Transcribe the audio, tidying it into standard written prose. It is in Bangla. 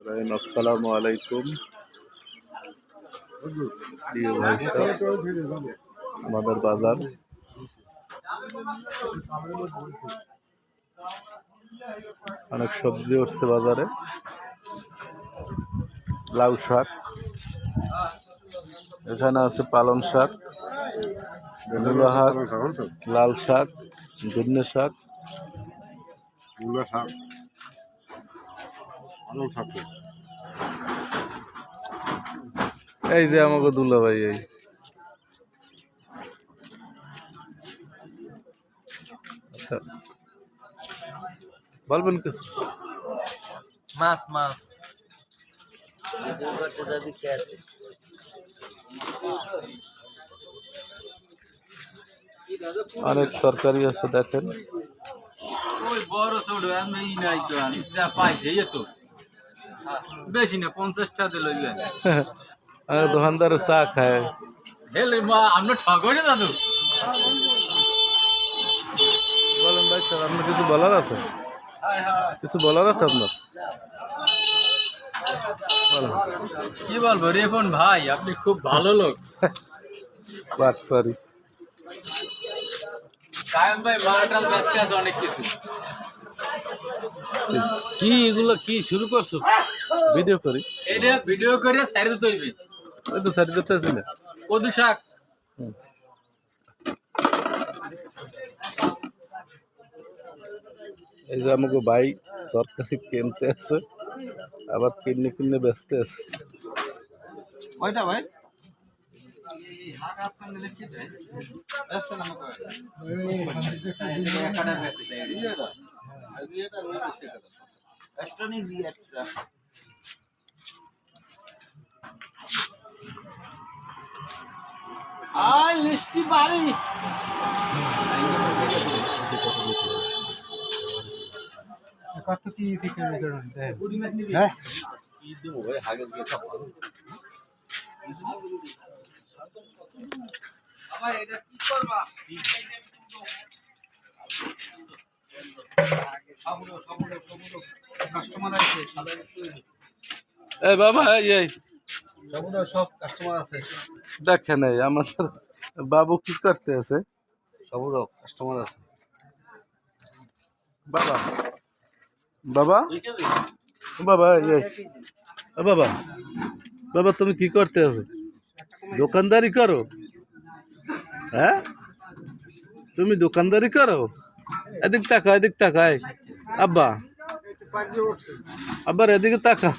আসসালামু আলাইকুম প্রিয় ভাই আমাদের বাজার অনেক সবজি উঠছে বাজারে। লাউ শাক, এখানে আছে পালং শাক, মূলা শাক, লাল শাক, ধনে শাক, এই যে আমাকে দুলা ভাই এই আচ্ছা বলবেন কিছু? মাছ মাছ অনেক তরকারি আছে দেখেন। ওই বড় ছোট আমি নাই তো আমি যা পাইছে তো বেশি না 50 টাকা দিল আর দোকানদারে চা খায়। হেলে মা আমরা ঠগই না দাদু। বলেন ভাই স্যার, আপনার কিছু বলার আছে? কিছু বলার আছে আপনার? কি বলবো রেফন ভাই, আপনি খুব ভালো লোক। বাটপারি কায়েম ভাই মারাটাল ব্যস্ত আছে অনেক কিছু। কি এগুলো কি শুরু করছো? ভিডিও করি, এটা ভিডিও করে সাইড দিতে হইবে। ওই তো সাইড করতে আছি না। কদু শাক এই যে আমাকে ভাই তরকারি কিনতে আছে, আবার কিনে কিনে ব্যস্ত আছে। কয়টা ভাই? হাট আপনার নিলে কি দেয়? আছে না মকো? একটা বেশি দেয়। এটা এটা ওই বেশি এটা। এক্সট্রা নি জি এক্সট্রা। আই লিস্টি বাড়ি কত কি থেকে হ্যাঁ কি দেবো ভাই আগে দিয়ে সব আবার এটা কি করবা কাস্টমার আছে এই বাবা এই সব কাস্টমার আছে দেখেন এই আমাদের বাবু কি করতে আছে। সবুরও কাস্টমার আছে বাবা বাবা বাবা এই বাবা বাবা তুমি কি করতে আছো? দোকানদারি করো? হ্যাঁ তুমি দোকানদারি করো? এদিক তাকা, এদিক তাকায় আব্বা, আব্বার এদিকে তাকা।